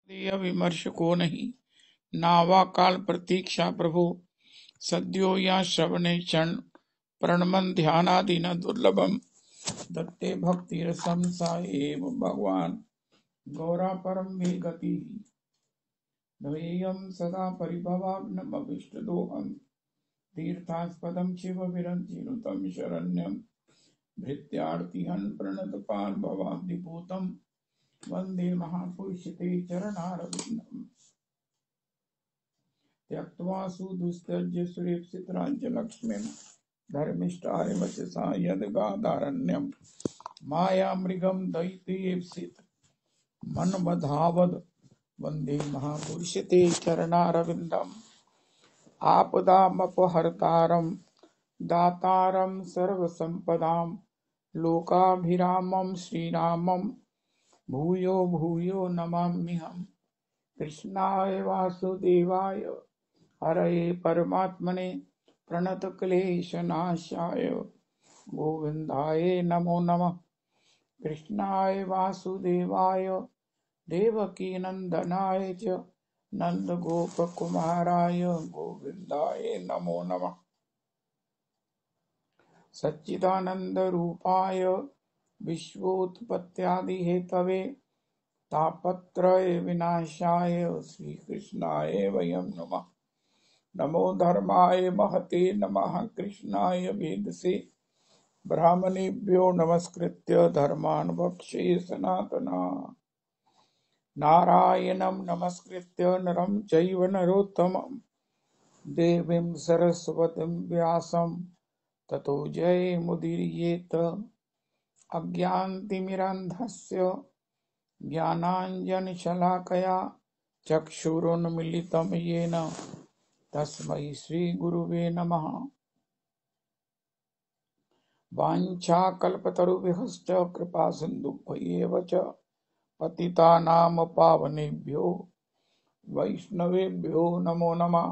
देय विमर्श को नहीं, नावा काल प्रतीक्षा प्रभु। सद्यो या श्रवणे क्षण, प्रणमन ध्यानादि न दुर्लभम। दत्ते भक्ति रसम सा एव भगवान, गौरा परम मे गति। द्वेयम सदा परिभवाग्नमभिष्टदोहम, तीर्थास्पदम शिव विरंचिनुतम शरण्यम। भृत्यार्तिहन प्रणतपाल भवाब्धिभूतम, वंदे महापुरुष ते चरणारविंदम। त्यक्त्वा सुदुस्तज्य सुरेप्सितराज्यलक्ष्मीं, धर्मिष्ठारिवचसा यद्गादारण्यं। मायामृगं दयितेप्सित मनमधावद, वंदे महापुरुष ते चरणारविंदम। आपदामपहर्तारं दातारं सर्वसंपदां, लोकाभिरामं श्रीरामं भूयो भूयो नमाम्यहम्। कृष्णाय वासुदेवाय हरये परमात्मने, प्रणतक्लेशनाशाय गोविन्दाय नमो नमः। कृष्णाय वासुदेवाय देवकीनन्दनाय च नन्दगोपकुमाराय गोविन्दाय नमो नमः। सच्चिदानन्दरूपाय विश्वोत्पत्त्यादिहेतवे, तापत्रय विनाशाय श्रीकृष्णाय वयं नमः। नमो धर्माय महते नमः, कृष्णाय वेदसे ब्राह्मणेभ्यो नमस्कृत्य धर्मान् वक्ष्ये सनातना। नारायणं नमस्कृत्य नरं चैव नरोत्तमं, देवीं सरस्वतीं व्यासं ततो जयमुदीरयेत्। अज्ञानतिमिरान्धस्य ज्ञानाञ्जनशलाकया चक्षुरुन्मीलितं येन तस्मै श्रीगुरुवे नमः। वाञ्छाकल्पतरुभ्यश्च कृपासिन्धुभ्येव च पतितानां पावनेभ्यो वैष्णवेभ्यो नमो नमः।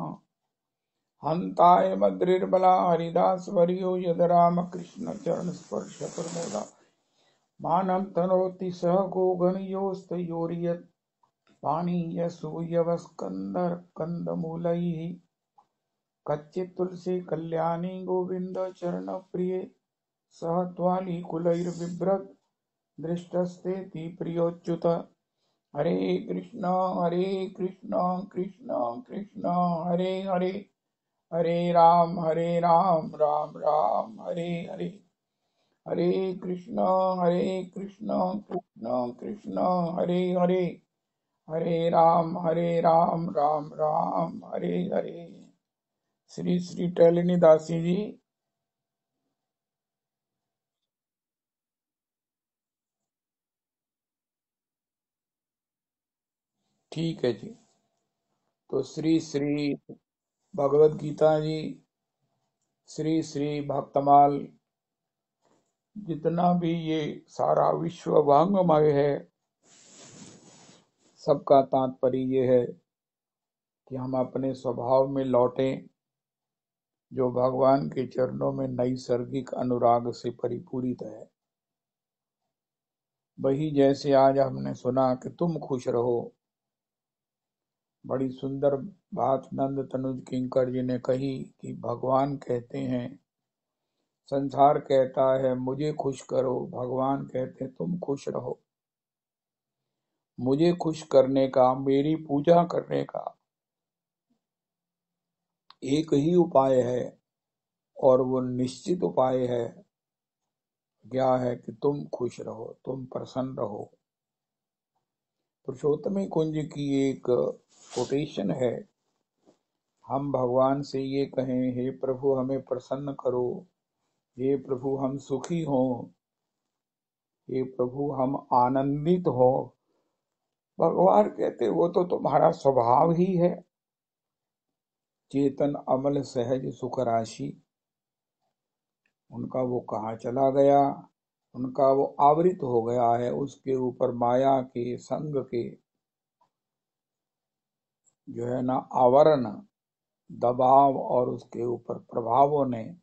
हन्ताय मद्रिर्बला हरिदासवर्यो यद्रामकृष्णचरणस्पर्शप्रमोदा, मानं तनोति सह गोगणयोस्तयोर्यत् पानीयसूयवस्कन्धर्कन्दमूलैः। कच्चित् तुलसी कल्याणी गोविन्द चरणप्रिये, सह त्वालिकुलैर्बिभ्रत् दृष्टस्तेति प्रियोच्युत। हरे कृष्ण कृष्ण कृष्ण हरे हरे, हरे राम राम राम हरे हरे। हरे कृष्ण कृष्ण कृष्ण हरे हरे, हरे राम राम राम हरे हरे। श्री श्री टैलिनी दासी जी। ठीक है जी। तो श्री श्री भगवत गीता जी, श्री श्री भक्तमाल, जितना भी ये सारा विश्व वांग्मय है, सबका तात्पर्य ये है कि हम अपने स्वभाव में लौटें, जो भगवान के चरणों में नैसर्गिक अनुराग से परिपूरित है। वही जैसे आज हमने सुना कि तुम खुश रहो, बड़ी सुंदर बात नंद तनुज किंकर जी ने कही कि भगवान कहते हैं, संसार कहता है मुझे खुश करो, भगवान कहते तुम खुश रहो। मुझे खुश करने का, मेरी पूजा करने का एक ही उपाय है, और वो निश्चित उपाय है। क्या है कि तुम खुश रहो, तुम प्रसन्न रहो। पुरुषोत्तमी कुंज की एक कोटेशन है, हम भगवान से ये कहें, हे प्रभु हमें प्रसन्न करो, हे प्रभु हम सुखी हों, हे प्रभु हम आनंदित हो। भगवान कहते वो तो तुम्हारा स्वभाव ही है। चेतन अमल सहज सुख राशि, उनका वो कहाँ चला गया, उनका वो आवृत हो गया है, उसके ऊपर माया के संग के जो है ना आवरण, दबाव और उसके ऊपर प्रभावों ने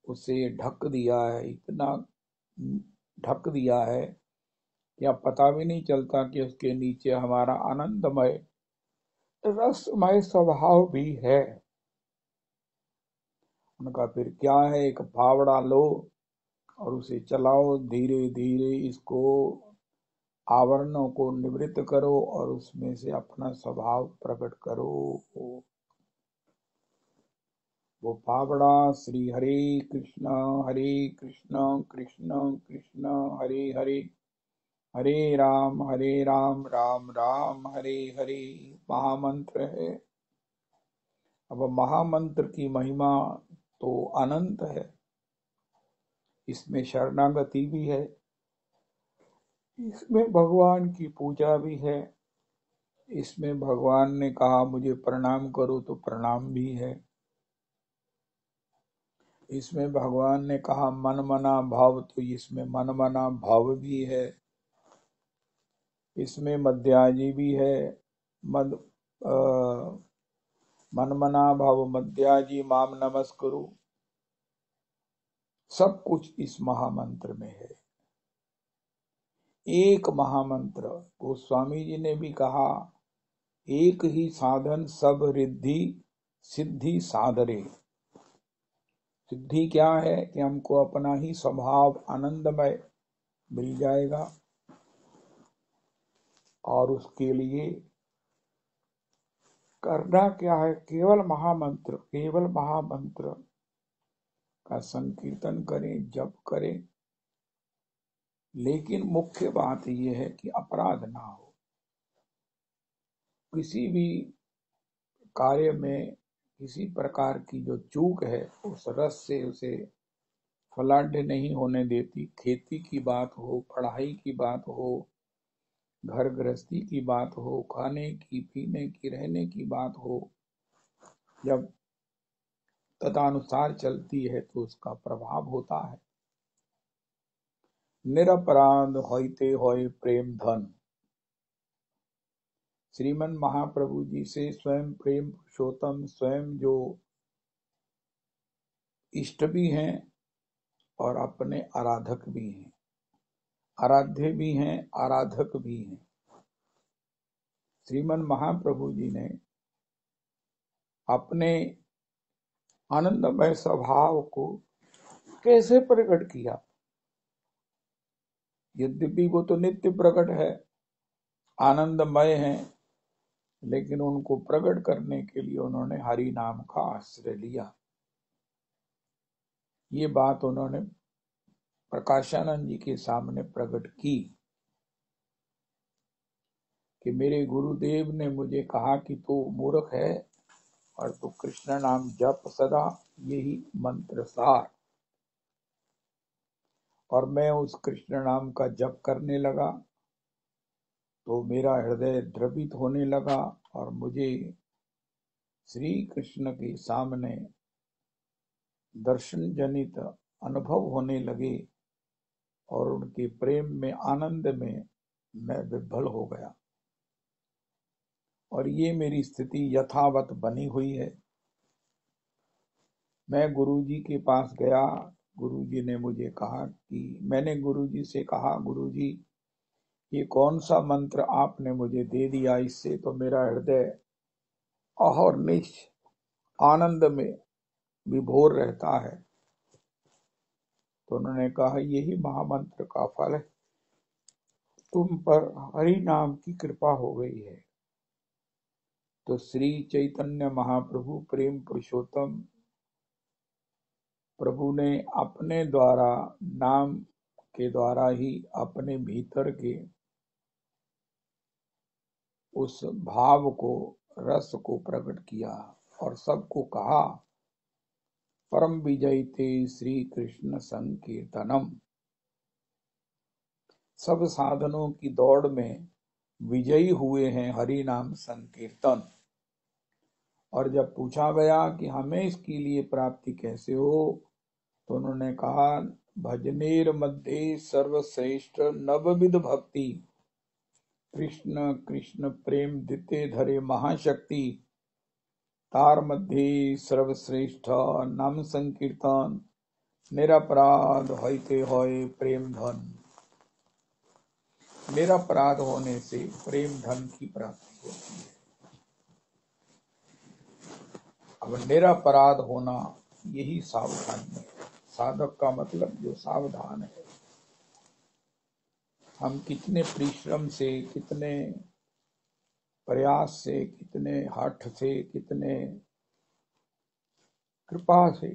उसे ढक दिया है, इतना ढक दिया है या पता भी नहीं चलता कि उसके नीचे हमारा आनंदमय रसमय स्वभाव भी है। उनका फिर क्या है, एक फावड़ा लो और उसे चलाओ, धीरे धीरे इसको आवरणों को निवृत्त करो और उसमें से अपना स्वभाव प्रकट करो। वो फावड़ा श्री हरे कृष्ण कृष्ण कृष्ण हरे हरे, हरे राम राम राम हरे हरे महामंत्र है। अब महामंत्र की महिमा तो अनंत है, इसमें शरणागति भी है, इसमें भगवान की पूजा भी है, इसमें भगवान ने कहा मुझे प्रणाम करो तो प्रणाम भी है, इसमें भगवान ने कहा मन मना भाव तो इसमें मन मना भाव भी है, इसमें मध्याजी भी है, मन मना भाव मध्याजी माम नमस्कुरु, सब कुछ इस महामंत्र में है। एक महामंत्र, गोस्वामी जी ने भी कहा एक ही साधन सब रिद्धि सिद्धि साधरे। सिद्धि क्या है कि हमको अपना ही स्वभाव आनंदमय मिल जाएगा, और उसके लिए करना क्या है, केवल महामंत्र का संकीर्तन करें, जप करें। लेकिन मुख्य बात यह है कि अपराध ना हो, किसी भी कार्य में किसी प्रकार की जो चूक है उस रस से उसे फलाढ़ नहीं होने देती। खेती की बात हो, पढ़ाई की बात हो, घर गृहस्थी की बात हो, खाने की पीने की रहने की बात हो, जब तदनुसार चलती है तो उसका प्रभाव होता है। निरपराध होते होए प्रेम धन, श्रीमन महाप्रभु जी से स्वयं प्रेम पुरुषोत्तम स्वयं जो इष्ट भी हैं और अपने आराधक भी हैं, आराध्य भी हैं, आराधक भी हैं। श्रीमन महाप्रभु जी ने अपने आनंदमय स्वभाव को कैसे प्रकट किया? यद्यपि वो तो नित्य प्रकट है, आनंदमय है, लेकिन उनको प्रकट करने के लिए उन्होंने हरि नाम का आश्रय लिया। ये बात उन्होंने प्रकाशानंद जी के सामने प्रकट की कि मेरे गुरुदेव ने मुझे कहा कि तू मूर्ख है और तू कृष्ण नाम जप सदा, यही मंत्र सार। और मैं उस कृष्ण नाम का जप करने लगा तो मेरा हृदय द्रवित होने लगा और मुझे श्री कृष्ण के सामने दर्शन जनित अनुभव होने लगे और उनके प्रेम में आनंद में मैं विभल हो गया। और ये मेरी स्थिति यथावत बनी हुई है। मैं गुरुजी के पास गया, गुरुजी ने मुझे कहा कि मैंने गुरुजी से कहा गुरुजी ये कौन सा मंत्र आपने मुझे दे दिया, इससे तो मेरा हृदय अहर्निश आनंद में विभोर रहता है। तो उन्होंने कहा यही महामंत्र का फल है, तुम पर हरि नाम की कृपा हो गई है। तो श्री चैतन्य महाप्रभु प्रेम पुरुषोत्तम प्रभु ने अपने द्वारा नाम के द्वारा ही अपने भीतर के उस भाव को, रस को प्रकट किया और सबको कहा परम विजयते श्री कृष्ण संकीर्तनम। सब साधनों की दौड़ में विजयी हुए हैं हरि नाम संकीर्तन। और जब पूछा गया कि हमें इसके लिए प्राप्ति कैसे हो, तो उन्होंने कहा भजनेर मध्य सर्वश्रेष्ठ नवविध भक्ति, कृष्ण कृष्ण प्रेम दिते धरे महाशक्ति, तार मध्य सर्वश्रेष्ठ नाम संकीर्तन, निरपराध होते होए प्रेम धन। निरपराध होने से प्रेम धन की प्राप्ति होती है। अब निरपराध होना यही सावधानी है। साधक का मतलब जो सावधान है। हम कितने परिश्रम से, कितने प्रयास से, कितने हठ से, कितने कृपा से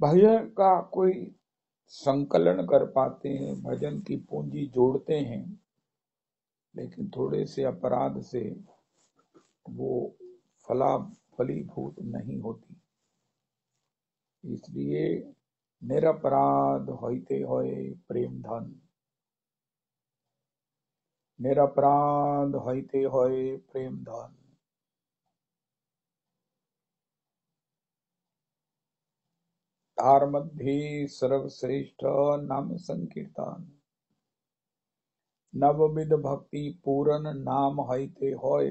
भजन का कोई संकलन कर पाते हैं, भजन की पूंजी जोड़ते हैं, लेकिन थोड़े से अपराध से वो फलीभूत नहीं होती। इसलिए निरपराध होते होए प्रेम धन, निरपराध होते होए प्रेम धन। तार मध्य सर्वश्रेष्ठ नाम संकीर्तन, नवविध भक्ति पूर्ण नाम होते होए।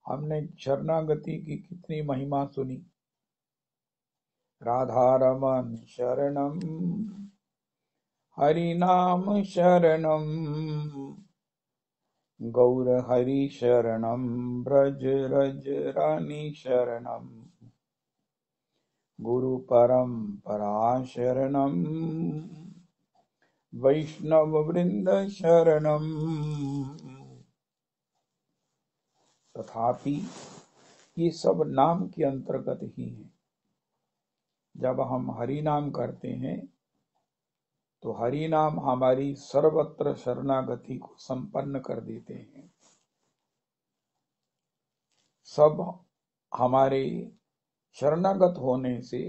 हमने शरणागति की कितनी महिमा सुनी। राधा रमन शरणम, हरि नाम शरणम, गौर हरि शरणम, ब्रज रज रानी शरणम, गुरु परंपरा शरणम, वैष्णव वृंद शरणम। तथापि ये सब नाम के अंतर्गत ही है। जब हम हरि नाम करते हैं तो हरि नाम हमारी सर्वत्र शरणागति को संपन्न कर देते हैं। सब हमारे शरणागत होने से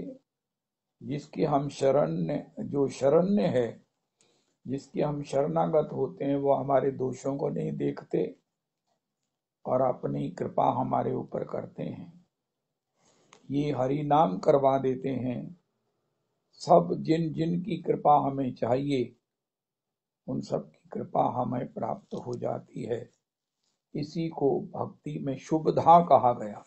जिसके हम जो शरण्य है, जिसके हम शरणागत होते हैं, वो हमारे दोषों को नहीं देखते और अपनी कृपा हमारे ऊपर करते हैं। ये हरि नाम करवा देते हैं। सब जिन जिन की कृपा हमें चाहिए उन सब की कृपा हमें प्राप्त हो जाती है। इसी को भक्ति में शुभधा कहा गया।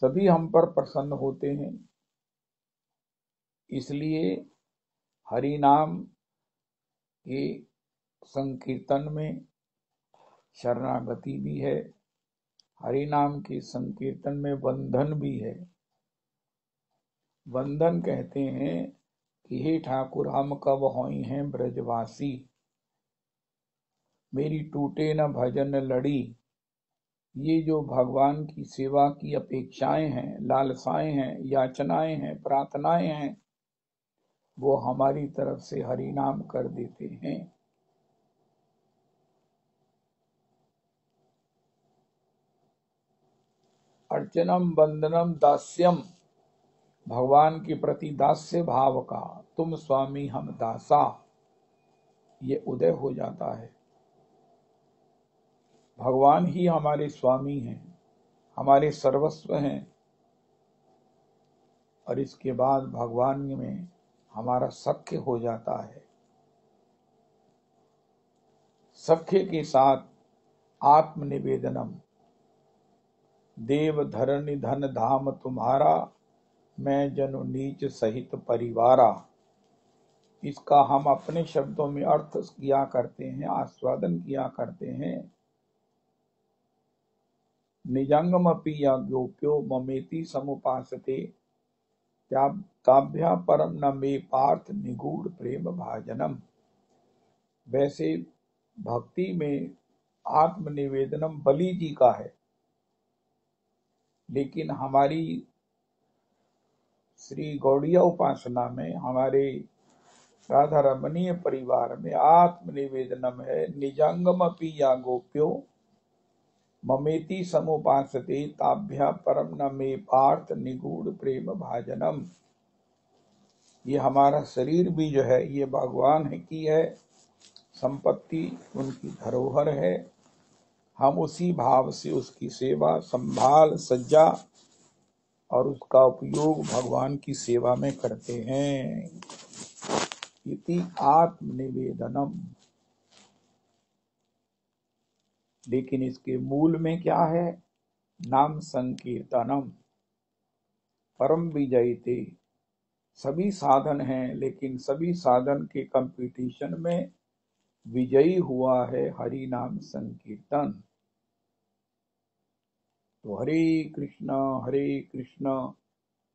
सभी हम पर प्रसन्न होते हैं। इसलिए हरि नाम के संकीर्तन में शरणागति भी है, हरि नाम के संकीर्तन में बंधन भी है। बंधन कहते हैं कि हे ठाकुर, हम कब होई हैं ब्रजवासी, मेरी टूटे न भजन लड़ी। ये जो भगवान की सेवा की अपेक्षाएं हैं, लालसाएं हैं, याचनाएं हैं, प्रार्थनाएं हैं, वो हमारी तरफ से हरि नाम कर देते हैं। अर्चनम बंदनम दास्यम, भगवान के प्रति दास्य भाव का, तुम स्वामी हम दासा, ये उदय हो जाता है। भगवान ही हमारे स्वामी हैं, हमारे सर्वस्व हैं, और इसके बाद भगवान में हमारा सख्य हो जाता है। सख्य के साथ आत्मनिवेदनम, देव धरणी धन धाम तुम्हारा, मैं जनु नीच सहित परिवारा। इसका हम अपने शब्दों में अर्थ किया करते हैं, आस्वादन किया करते हैं। निजंगम अपि या गोप्यो ममेति समुपासते, ताभ्या परम न मे पार्थ निगूढ़ प्रेम भाजनम। वैसे भक्ति में आत्मनिवेदनम बलि जी का है, लेकिन हमारी श्री गौड़िया उपासना में, हमारे राधा रमणीय परिवार में आत्मनिवेदनम है। निजंगम अपि या गोप्यो ममेति समुपासते, ताभ्या परम न मे पार्थ निगूढ़ प्रेम भाजनम। ये हमारा शरीर भी जो है, ये भगवान की है संपत्ति, उनकी धरोहर है। हम उसी भाव से उसकी सेवा, संभाल, सज्जा और उसका उपयोग भगवान की सेवा में करते हैं। इति आत्मनिवेदनम। लेकिन इसके मूल में क्या है? नाम संकीर्तनम परम विजयते, सभी साधन हैं, लेकिन सभी साधन के कंपटीशन में विजयी हुआ है हरि नाम संकीर्तन। तो हरे कृष्ण कृष्ण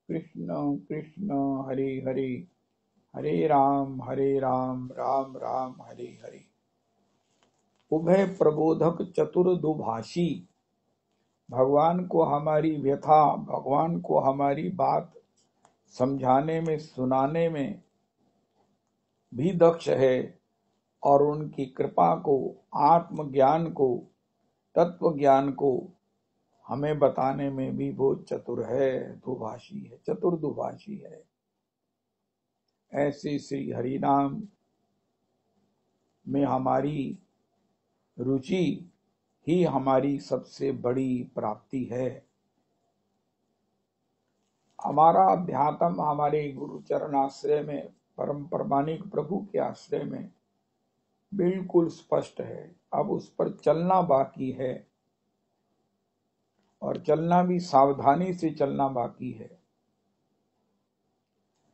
कृष्ण हरे हरे, हरे राम राम राम हरे हरे। उभय प्रबोधक चतुर्दुभाषी, भगवान को हमारी व्यथा, भगवान को हमारी बात समझाने में, सुनाने में भी दक्ष है, और उनकी कृपा को, आत्मज्ञान को, तत्व ज्ञान को हमें बताने में भी वो चतुर है, दुभाषी है, चतुर्दुभाषी है। ऐसे श्री हरिनाम में हमारी रुचि ही हमारी सबसे बड़ी प्राप्ति है। हमारा अध्यात्म हमारे गुरु चरण आश्रय में, परम प्रमाणिक प्रभु के आश्रय में बिल्कुल स्पष्ट है। अब उस पर चलना बाकी है, और चलना भी सावधानी से चलना बाकी है।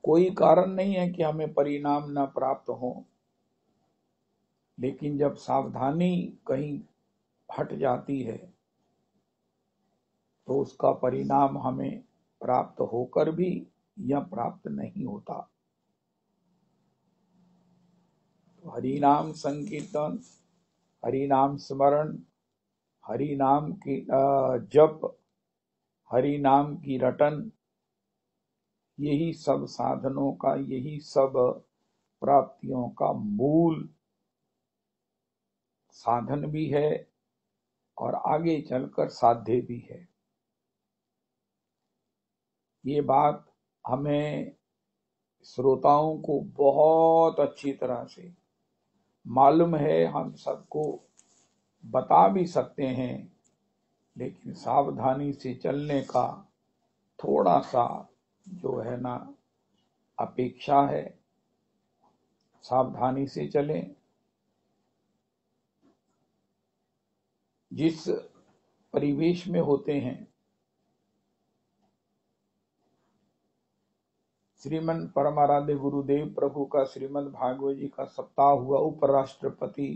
कोई कारण नहीं है कि हमें परिणाम न प्राप्त हो, लेकिन जब सावधानी कहीं हट जाती है तो उसका परिणाम हमें प्राप्त होकर भी या प्राप्त नहीं होता। तो हरि नाम संकीर्तन, हरि नाम स्मरण, हरि नाम की जप, हरि नाम की रटन, यही सब साधनों का, यही सब प्राप्तियों का मूल साधन भी है, और आगे चलकर साध्य भी है। ये बात हमें श्रोताओं को बहुत अच्छी तरह से मालूम है, हम सबको बता भी सकते हैं, लेकिन सावधानी से चलने का थोड़ा सा जो है ना अपेक्षा है। सावधानी से चलें। जिस परिवेश में होते हैं, श्रीमन परमाराध्य गुरुदेव प्रभु का श्रीमद् भागवत जी का सप्ताह हुआ उपराष्ट्रपति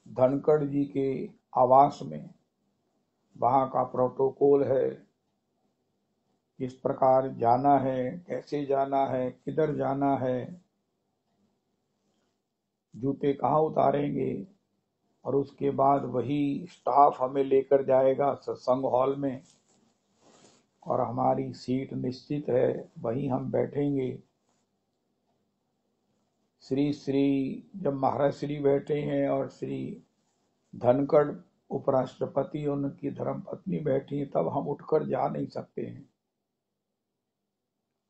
धनखड़ जी के आवास में। वहां का प्रोटोकॉल है, किस प्रकार जाना है, कैसे जाना है, किधर जाना है, जूते कहाँ उतारेंगे, और उसके बाद वही स्टाफ हमें लेकर जाएगा सत्संग हॉल में, और हमारी सीट निश्चित है, वहीं हम बैठेंगे। श्री श्री जब महाराज श्री बैठे हैं और श्री धनखड़ उपराष्ट्रपति उनकी धर्मपत्नी बैठी हैं, तब हम उठकर जा नहीं सकते हैं।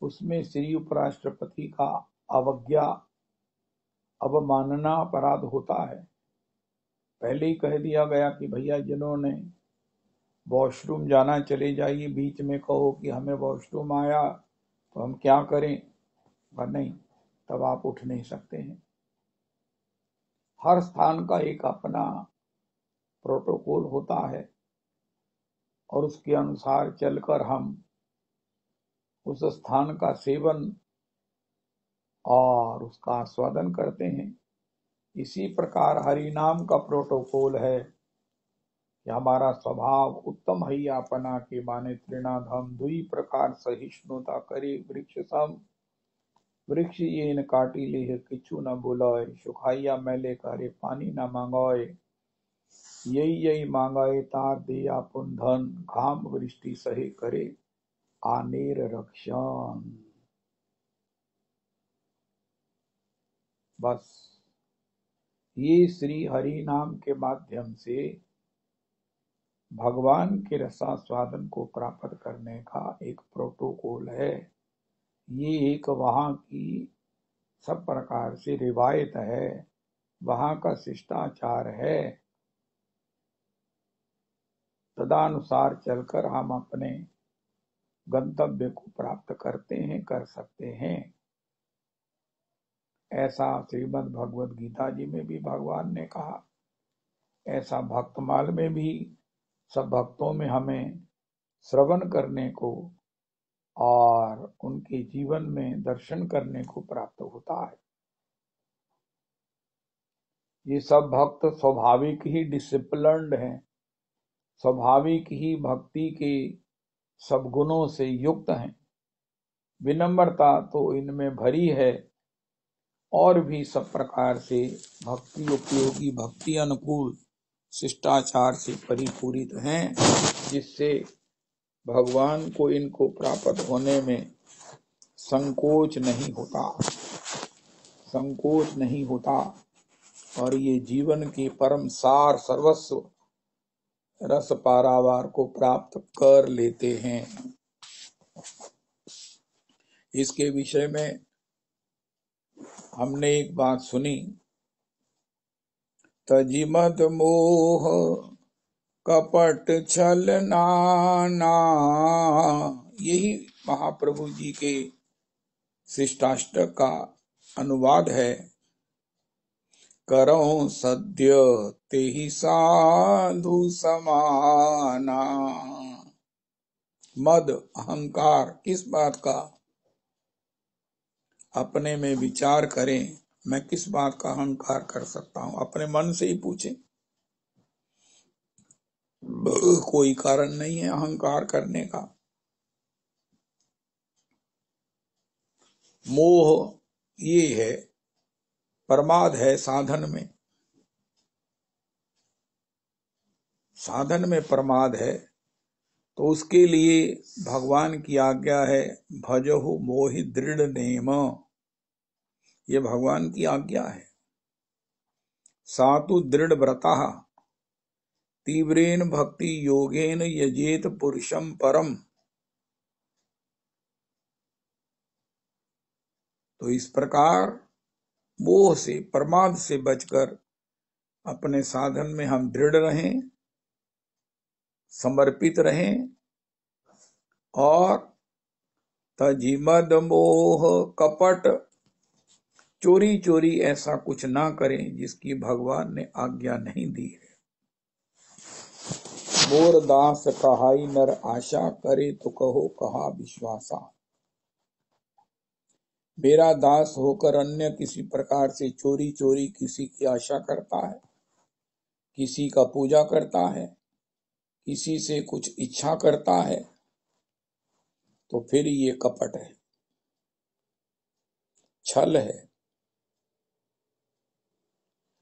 उसमें श्री उपराष्ट्रपति का अवज्ञा, अवमानना अपराध होता है। पहले ही कह दिया गया कि भैया जिन्होंने वॉशरूम जाना चले जाइए, बीच में कहो कि हमें वॉशरूम आया तो हम क्या करें, पर नहीं, तब आप उठ नहीं सकते हैं। हर स्थान का एक अपना प्रोटोकॉल होता है, और उसके अनुसार चलकर हम उस स्थान का सेवन और उसका आस्वादन करते हैं। इसी प्रकार हरि नाम का प्रोटोकॉल है कि हमारा स्वभाव उत्तम है अपना के माने त्रिनाधम दुई प्रकार सहिष्णुता करे वृक्ष सम, वृक्ष ये न काटी ले किछु न बुलाए, सुखाइया मैले करे पानी न मांगोए, यही यही मांगाए तार दे आपुन धन, घाम वृष्टि सहे करे आनेर रक्षण। बस ये श्री हरि नाम के माध्यम से भगवान के रसास्वादन को प्राप्त करने का एक प्रोटोकॉल है। ये एक वहां की सब प्रकार से रिवायत है, वहां का शिष्टाचार है। तदानुसार चलकर हम अपने गंतव्य को प्राप्त करते हैं, कर सकते हैं। ऐसा श्रीमद् भगवद गीता जी में भी भगवान ने कहा, ऐसा भक्तमाल में भी सब भक्तों में हमें श्रवण करने को और उनके जीवन में दर्शन करने को प्राप्त होता है। ये सब भक्त स्वाभाविक ही डिसिप्लिन्ड हैं, स्वाभाविक ही भक्ति के सब गुणों से युक्त हैं। विनम्रता तो इनमें भरी है, और भी सब प्रकार से भक्ति उपयोगी, भक्ति अनुकूल शिष्टाचार से परिपूरित हैं, जिससे भगवान को इनको प्राप्त होने में संकोच नहीं होता, और ये जीवन के परम सार सर्वस्व रस पारावार को प्राप्त कर लेते हैं। इसके विषय में हमने एक बात सुनी, तजिमत मोह कपट छल नाना। यही महाप्रभु जी के शिष्टाष्टक का अनुवाद है। करो सद्य तेहि साधु समाना। मद अहंकार किस बात का? अपने में विचार करें, मैं किस बात का अहंकार कर सकता हूं? अपने मन से ही पूछें। कोई कारण नहीं है अहंकार करने का। मोह ये है, प्रमाद है साधन में। साधन में प्रमाद है तो उसके लिए भगवान की आज्ञा है, भजहु मोहि दृढ़ नेम। ये भगवान की आज्ञा है। सातु दृढ़ व्रता तीव्रेन भक्ति योगेन यजेत पुरुषम परम। तो इस प्रकार मोह से, प्रमाद से बचकर अपने साधन में हम दृढ़ रहें, समर्पित रहें, और तजिमद मोह कपट, चोरी चोरी ऐसा कुछ ना करें जिसकी भगवान ने आज्ञा नहीं दी है। मोर दास कहाई नर आशा, करे तो कहो कहा विश्वासा। मेरा दास होकर अन्य किसी प्रकार से चोरी चोरी किसी की आशा करता है, किसी का पूजा करता है, किसी से कुछ इच्छा करता है, तो फिर ये कपट है, छल है।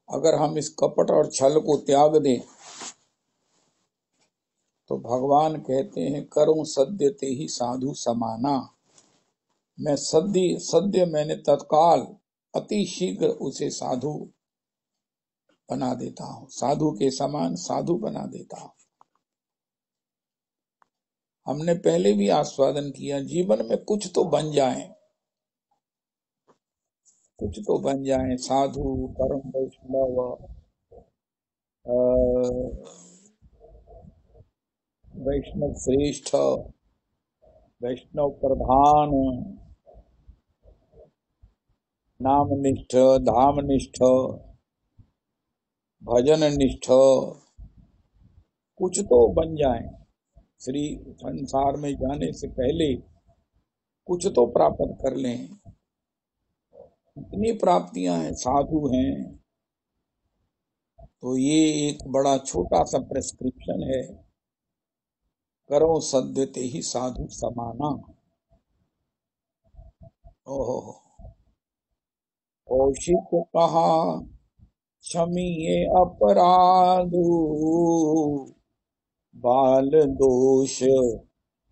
अगर हम इस कपट और छल को त्याग दें तो भगवान कहते हैं, करूं सद्य ते ही साधु समाना। मैं सद्य मैंने तत्काल, अति शीघ्र उसे साधु बना देता हूं, साधु के समान साधु बना देता हूं। हमने पहले भी आस्वादन किया, जीवन में कुछ तो बन जाए, कुछ तो बन जाए, साधु, परम वैष्णव, वैष्णव श्रेष्ठ, वैष्णव प्रधान, नाम निष्ठ, धाम निष्ठ, भजन निष्ठ, कुछ तो बन जाए। श्री संसार में जाने से पहले कुछ तो प्राप्त कर लें। इतनी प्राप्तियां हैं, साधु हैं, तो ये एक बड़ा छोटा सा प्रेस्क्रिप्शन है। करो सद्य ते ही साधु समाना। ओहो, कौशिक कहा क्षमिए अपराधु, बाल दोष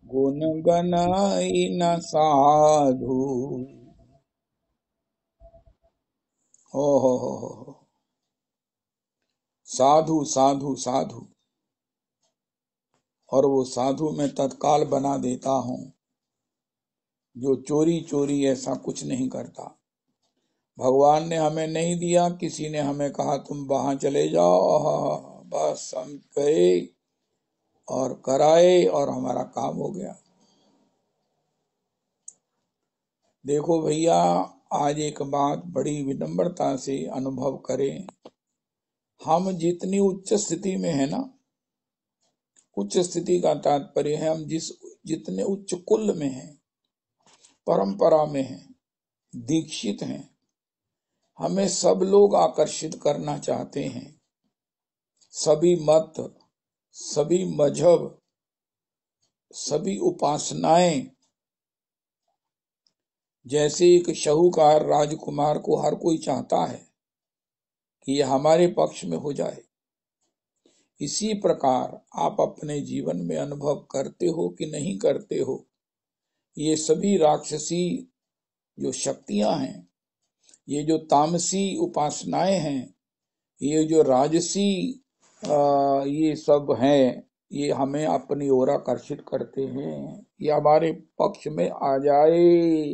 गुण गनाई न साधु। हो साधु साधु साधु, और वो साधु मैं तत्काल बना देता हूं, जो चोरी चोरी ऐसा कुछ नहीं करता। भगवान ने हमें नहीं दिया, किसी ने हमें कहा तुम वहां चले जाओ, बस हम गए और कराए और हमारा काम हो गया। देखो भैया, आज एक बात बड़ी विनम्रता से अनुभव करें, हम जितनी उच्च स्थिति में है ना, उच्च स्थिति का तात्पर्य है हम जितने उच्च कुल में हैं, परंपरा में हैं, दीक्षित हैं। हमें सब लोग आकर्षित करना चाहते हैं। सभी मत, सभी मजहब, सभी उपासनाएं। जैसे एक शाहूकार राजकुमार को हर कोई चाहता है कि यह हमारे पक्ष में हो जाए, इसी प्रकार आप अपने जीवन में अनुभव करते हो कि नहीं करते हो, ये सभी राक्षसी जो शक्तियां हैं, ये जो तामसी उपासनाएं हैं, ये जो राजसी ये सब हैं, ये हमें अपनी ओर आकर्षित करते हैं। ये हमारे पक्ष में आ जाए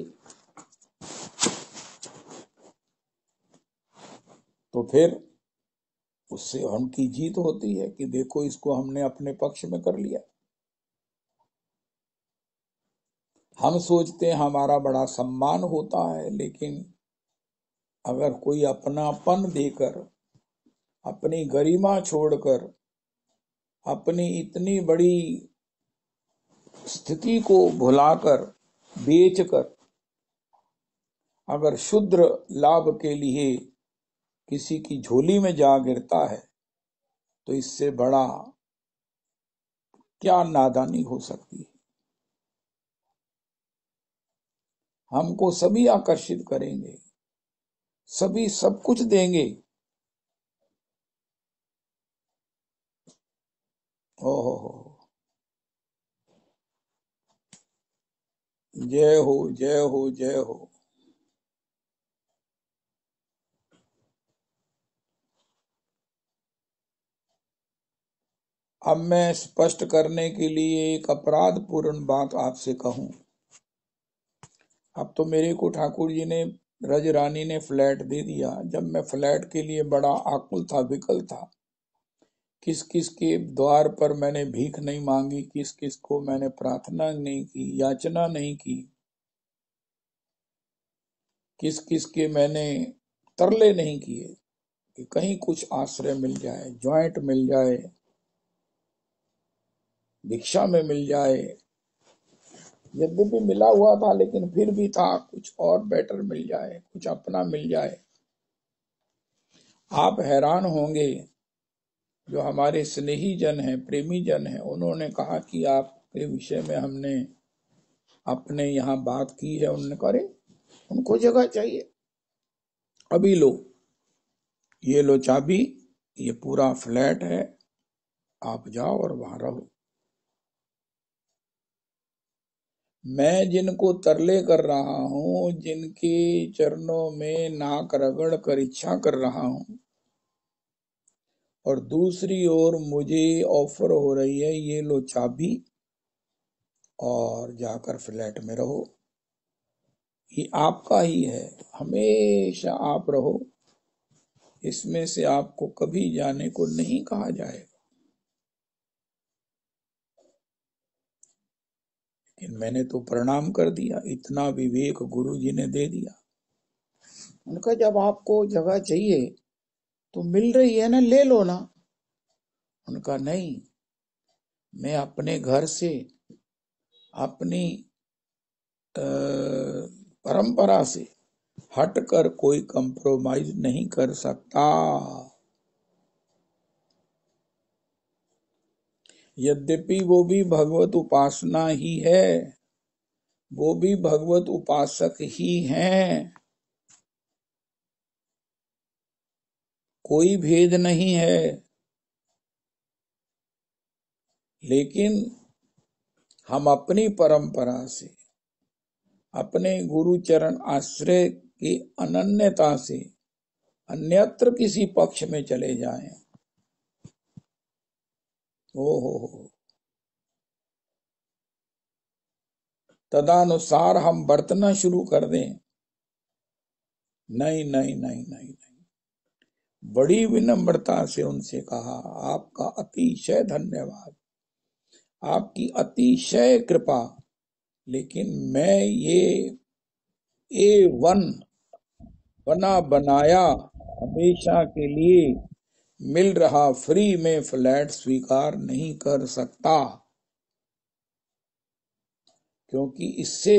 तो फिर उससे हमकी जीत होती है कि देखो इसको हमने अपने पक्ष में कर लिया। हम सोचते हैं हमारा बड़ा सम्मान होता है, लेकिन अगर कोई अपनापन देकर, अपनी गरिमा छोड़कर, अपनी इतनी बड़ी स्थिति को भुलाकर, बेचकर, अगर शुद्र लाभ के लिए किसी की झोली में जा गिरता है, तो इससे बड़ा क्या नादानी हो सकती है। हमको सभी आकर्षित करेंगे, सभी सब कुछ देंगे। ओहो, जय हो, जय हो, जय हो। अब मैं स्पष्ट करने के लिए एक अपराधपूर्ण बात आपसे कहूं। अब तो मेरे को ठाकुर जी ने, रज रानी ने फ्लैट दे दिया। जब मैं फ्लैट के लिए बड़ा आकुल था, विकल था, किस किस के द्वार पर मैंने भीख नहीं मांगी, किस किस को मैंने प्रार्थना नहीं की, याचना नहीं की, किस किस के मैंने तरले नहीं किए कि कहीं कुछ आश्रय मिल जाए, ज्वाइंट मिल जाए, भिक्षा में मिल जाए। यद्यपि मिला हुआ था, लेकिन फिर भी था कुछ और बेटर मिल जाए, कुछ अपना मिल जाए। आप हैरान होंगे, जो हमारे स्नेही जन हैं, प्रेमी जन हैं, उन्होंने कहा कि आपके विषय में हमने अपने यहाँ बात की है। उन्होंने कहा अरे उनको जगह चाहिए, अभी लो, ये लो चाबी, ये पूरा फ्लैट है, आप जाओ और वहां रहो। मैं जिनको तरले कर रहा हूं, जिनके चरणों में नाक रगड़ कर इच्छा कर रहा हूं, और दूसरी ओर मुझे ऑफर हो रही है ये लो चाबी और जाकर फ्लैट में रहो, ये आपका ही है, हमेशा आप रहो, इसमें से आपको कभी जाने को नहीं कहा जाएगा। लेकिन मैंने तो प्रणाम कर दिया, इतना विवेक गुरु जी ने दे दिया। उनका जब आपको जगह चाहिए तो मिल रही है ना, ले लो ना। उनका नहीं, मैं अपने घर से, अपनी परंपरा से हटकर कोई कंप्रोमाइज नहीं कर सकता। यद्यपि वो भी भगवत उपासना ही है, वो भी भगवत उपासक ही हैं, कोई भेद नहीं है। लेकिन हम अपनी परंपरा से, अपने गुरु चरण आश्रय की अनन्यता से अन्यत्र किसी पक्ष में चले जाएं, हो तदानुसार हम बरतना शुरू कर दें। नहीं नहीं नहीं नहीं नहीं। बड़ी विनम्रता से उनसे कहा, आपका अतिशय धन्यवाद, आपकी अतिशय कृपा, लेकिन मैं ये A1 बना बनाया, हमेशा के लिए मिल रहा फ्री में फ्लैट स्वीकार नहीं कर सकता, क्योंकि इससे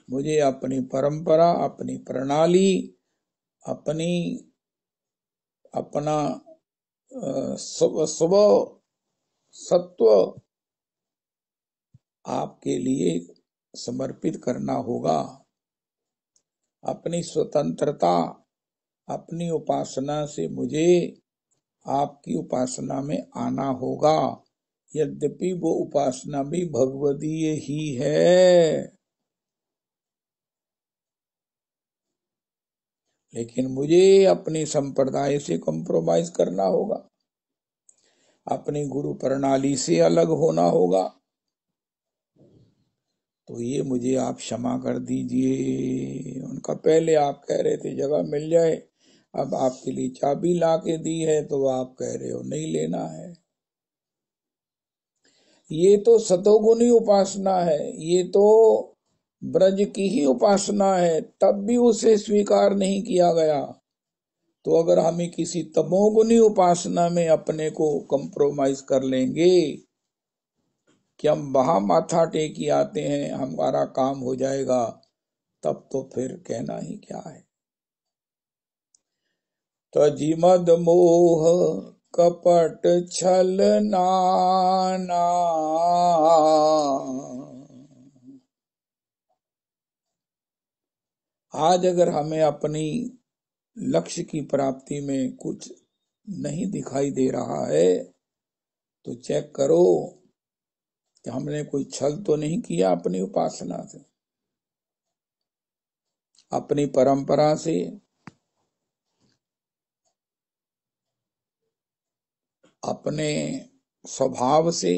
मुझे अपनी परंपरा, अपनी प्रणाली, अपना स्वभाव सत्व आपके लिए समर्पित करना होगा। अपनी स्वतंत्रता, अपनी उपासना से मुझे आपकी उपासना में आना होगा, यद्यपि वो उपासना भी भगवदीय ही है, लेकिन मुझे अपनी संप्रदाय से कॉम्प्रोमाइज करना होगा, अपनी गुरु प्रणाली से अलग होना होगा। तो ये मुझे आप क्षमा कर दीजिए। उनका पहले आप कह रहे थे जगह मिल जाए, अब आपके लिए चाबी ला के दी है तो आप कह रहे हो नहीं लेना है। ये तो सतोगुणी उपासना है, ये तो ब्रज की ही उपासना है, तब भी उसे स्वीकार नहीं किया गया। तो अगर हमें किसी तमोगुणी उपासना में अपने को कंप्रोमाइज कर लेंगे कि हम वहां माथा टेकी आते हैं, हमारा काम हो जाएगा, तब तो फिर कहना ही क्या है। तजिमद मोह कपट छल नाना, आज अगर हमें अपनी लक्ष्य की प्राप्ति में कुछ नहीं दिखाई दे रहा है तो चेक करो कि हमने कोई छल तो नहीं किया अपनी उपासना से, अपनी परंपरा से, अपने स्वभाव से।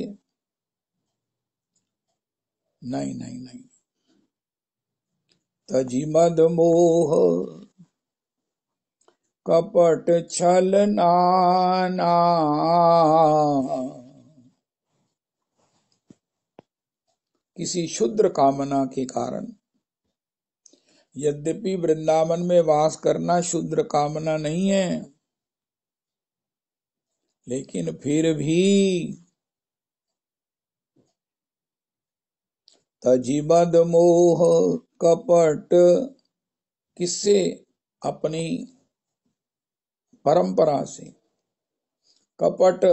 नहीं नहीं नहीं। तजिमद मोह कपट छल नाना, किसी क्षुद्र कामना के कारण, यद्यपि वृंदावन में वास करना क्षुद्र कामना नहीं है, लेकिन फिर भी तजिमद मोह कपट, किससे? अपनी परंपरा से, कपट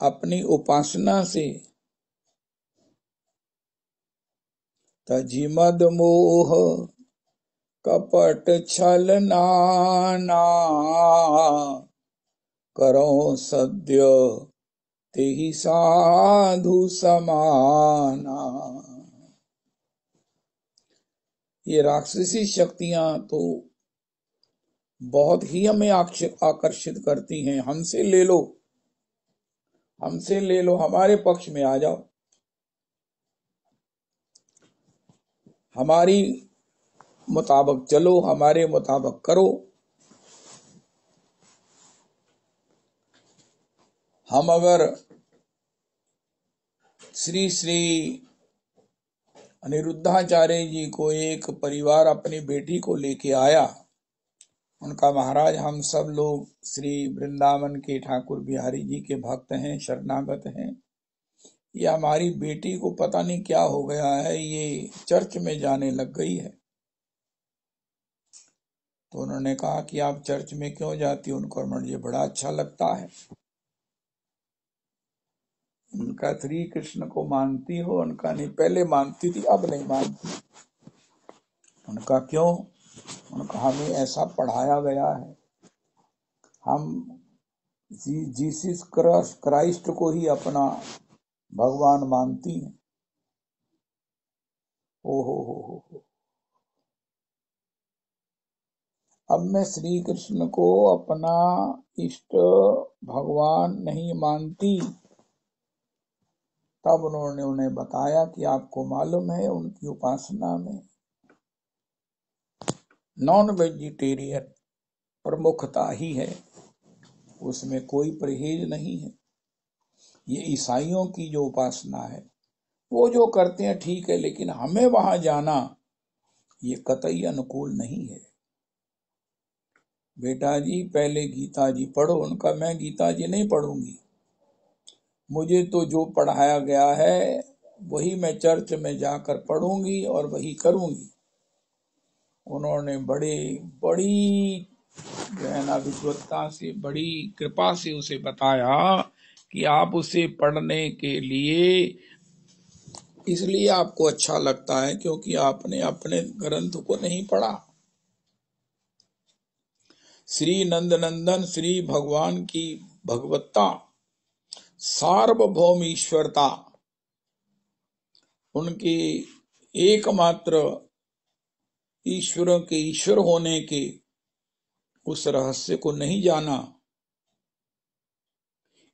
अपनी उपासना से। तजिमद मोह कपट छल नाना, करो सद्य तेहि साधु समाना। ये राक्षसी शक्तियां तो बहुत ही हमें आकर्षित करती हैं। हमसे ले लो, हमसे ले लो, हमारे पक्ष में आ जाओ, हमारी मुताबिक चलो, हमारे मुताबिक करो। हम अगर श्री श्री अनिरुद्धाचार्य जी को एक परिवार अपनी बेटी को लेके आया, उनका महाराज हम सब लोग श्री वृंदावन के ठाकुर बिहारी जी के भक्त हैं, शरणागत हैं, ये हमारी बेटी को पता नहीं क्या हो गया है, ये चर्च में जाने लग गई है। तो उन्होंने कहा कि आप चर्च में क्यों जाती हो? उनको मुझे बड़ा अच्छा लगता है। उनका श्री कृष्ण को मानती हो? उनका नहीं, पहले मानती थी अब नहीं मानती। उनका क्यों? उनका हमें ऐसा पढ़ाया गया है, हम जीसस क्राइस्ट को ही अपना भगवान मानती हैं। ओ हो। अब मैं श्री कृष्ण को अपना इष्ट भगवान नहीं मानती। तब उन्होंने उन्हें बताया कि आपको मालूम है उनकी उपासना में नॉन वेजिटेरियन प्रमुखता ही है, उसमें कोई परहेज नहीं है। ये ईसाइयों की जो उपासना है वो जो करते हैं ठीक है, लेकिन हमें वहां जाना ये कतई अनुकूल नहीं है। बेटा जी पहले गीता जी पढ़ो। उनका मैं गीता जी नहीं पढ़ूंगी, मुझे तो जो पढ़ाया गया है वही मैं चर्च में जाकर पढ़ूंगी और वही करूंगी। उन्होंने बड़ी बड़ी जो है ना विद्वत्ता से, बड़ी कृपा से उसे बताया कि आप उसे पढ़ने के लिए इसलिए आपको अच्छा लगता है क्योंकि आपने अपने ग्रंथ को नहीं पढ़ा। श्री नंद नंदन श्री भगवान की भगवत्ता, सार्वभौम ईश्वरता, उनके एकमात्र ईश्वरों के ईश्वर होने के उस रहस्य को नहीं जाना।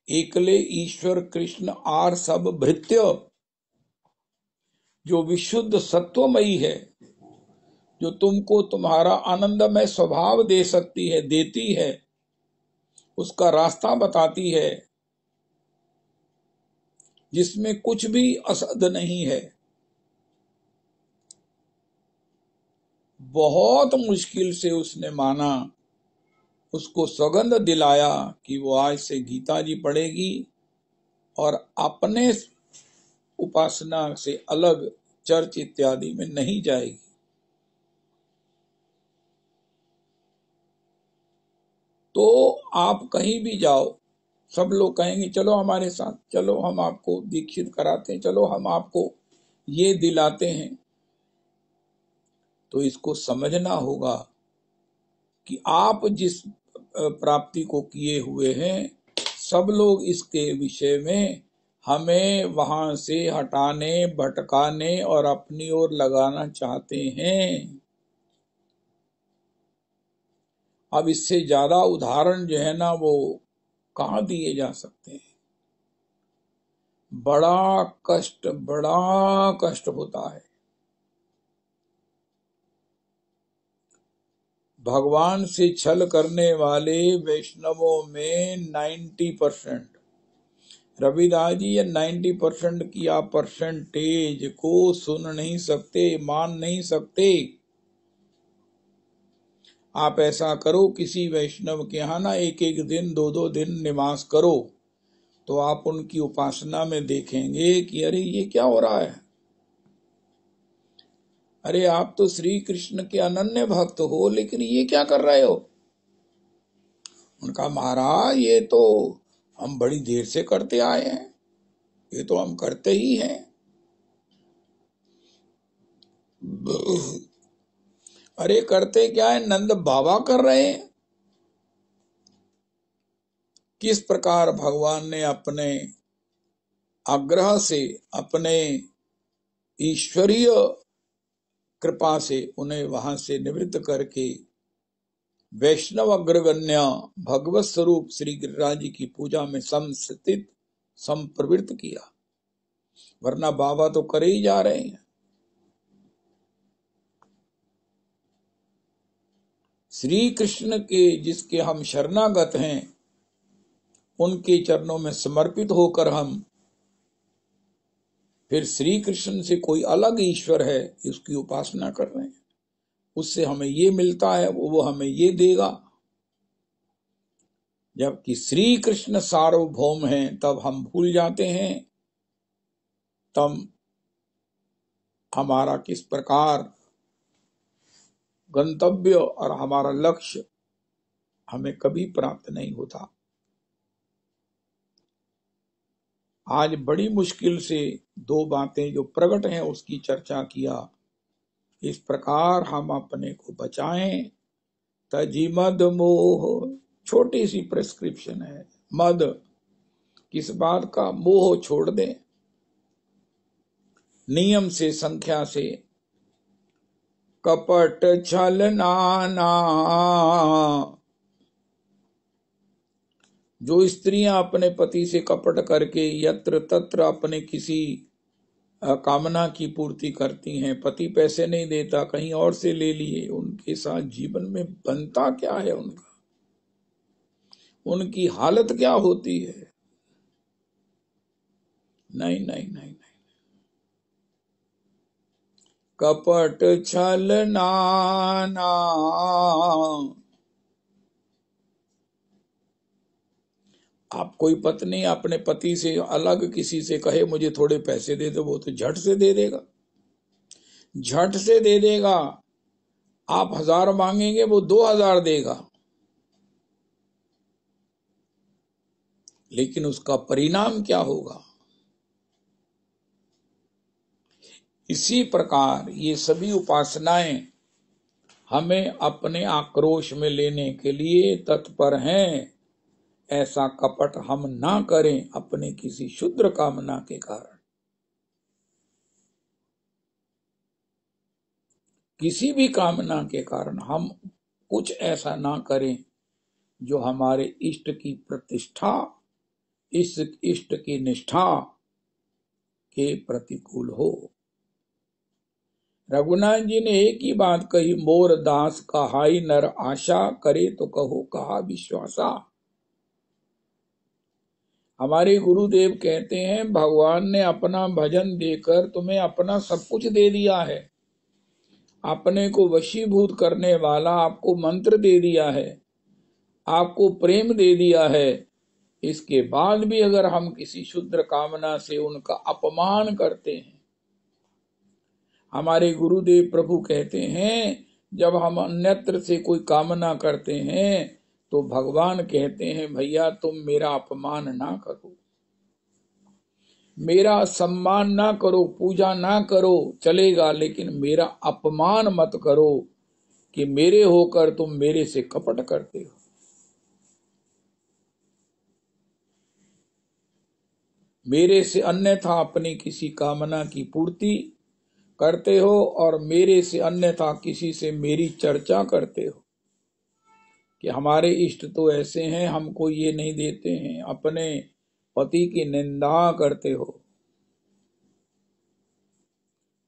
एकले ईश्वर कृष्ण आर सब भृत्य, जो विशुद्ध सत्वमयी है, जो तुमको तुम्हारा आनंदमय स्वभाव दे सकती है, देती है, उसका रास्ता बताती है, जिसमें कुछ भी असद नहीं है। बहुत मुश्किल से उसने माना, उसको सौगंध दिलाया कि वो आज से गीता जी पढ़ेगी और अपने उपासना से अलग चर्च इत्यादि में नहीं जाएगी। तो आप कहीं भी जाओ, सब लोग कहेंगे चलो हमारे साथ, चलो हम आपको दीक्षित कराते हैं, चलो हम आपको ये दिलाते हैं। तो इसको समझना होगा कि आप जिस प्राप्ति को किए हुए हैं, सब लोग इसके विषय में हमें वहां से हटाने, भटकाने और अपनी ओर लगाना चाहते हैं। अब इससे ज्यादा उदाहरण जो है ना वो कहाँ दिए जा सकते हैं। बड़ा कष्ट होता है। भगवान से छल करने वाले वैष्णवों में 90%, रविदास जी, ये 90% की आप परसेंटेज को सुन नहीं सकते, मान नहीं सकते। आप ऐसा करो, किसी वैष्णव के यहाँ ना एक एक दिन, दो दो दिन निवास करो, तो आप उनकी उपासना में देखेंगे कि अरे ये क्या हो रहा है। अरे आप तो श्री कृष्ण के अनन्य भक्त हो, लेकिन ये क्या कर रहे हो। उनका महाराज ये तो हम बड़ी देर से करते आए हैं, ये तो हम करते ही हैं। अरे करते क्या है, नंद बाबा कर रहे हैं। किस प्रकार भगवान ने अपने आग्रह से, अपने ईश्वरीय कृपा से उन्हें वहां से निवृत्त करके वैष्णव अग्रगण्य भगवत स्वरूप श्री गिरिराज जी की पूजा में संस्थित, संप्रवृत्त किया। वरना बाबा तो करे ही जा रहे हैं। श्री कृष्ण के जिसके हम शरणागत हैं, उनके चरणों में समर्पित होकर हम फिर श्री कृष्ण से कोई अलग ईश्वर है उसकी उपासना कर रहे हैं। उससे हमें ये मिलता है, वो हमें ये देगा। जबकि श्री कृष्ण सार्वभौम हैं, तब हम भूल जाते हैं, तब हमारा किस प्रकार गंतव्य और हमारा लक्ष्य हमें कभी प्राप्त नहीं होता। आज बड़ी मुश्किल से दो बातें जो प्रकट हैं उसकी चर्चा किया। इस प्रकार हम अपने को बचाएं। तजी मद मोह, छोटी सी प्रेस्क्रिप्शन है। मद किस बात का, मोह छोड़ दें। नियम से, संख्या से, कपट छल नाना, जो स्त्रियां अपने पति से कपट करके यत्र तत्र अपने किसी कामना की पूर्ति करती हैं, पति पैसे नहीं देता, कहीं और से ले लिए, उनके साथ जीवन में बनता क्या है, उनकी हालत क्या होती है। नहीं नहीं नहीं नहीं, कपट छल नाना। आप कोई पत्नी अपने पति से अलग किसी से कहे मुझे थोड़े पैसे दे दो, वो तो झट से दे देगा, झट से दे देगा। आप 1000 मांगेंगे वो 2000 देगा, लेकिन उसका परिणाम क्या होगा? इसी प्रकार ये सभी उपासनाएं हमें अपने आक्रोश में लेने के लिए तत्पर हैं। ऐसा कपट हम ना करें अपने किसी क्षुद्र कामना के कारण। किसी भी कामना के कारण हम कुछ ऐसा ना करें जो हमारे इष्ट की प्रतिष्ठा, इस इष्ट की निष्ठा के प्रतिकूल हो। रघुनाथ जी ने एक ही बात कही, मोर दास कहाई नर आशा, करे तो कहो कहा विश्वासा। हमारे गुरुदेव कहते हैं भगवान ने अपना भजन देकर तुम्हें अपना सब कुछ दे दिया है, अपने को वशीभूत करने वाला आपको मंत्र दे दिया है, आपको प्रेम दे दिया है। इसके बाद भी अगर हम किसी क्षुद्र कामना से उनका अपमान करते हैं, हमारे गुरुदेव प्रभु कहते हैं जब हम अन्यत्र से कोई कामना करते हैं तो भगवान कहते हैं भैया तुम मेरा अपमान ना करो, मेरा सम्मान ना करो, पूजा ना करो, चलेगा, लेकिन मेरा अपमान मत करो कि मेरे होकर तुम मेरे से कपट करते हो। मेरे से अन्यथा अपनी किसी कामना की पूर्ति करते हो और मेरे से अन्यथा किसी से मेरी चर्चा करते हो कि हमारे इष्ट तो ऐसे हैं, हमको ये नहीं देते हैं, अपने पति की निंदा करते हो,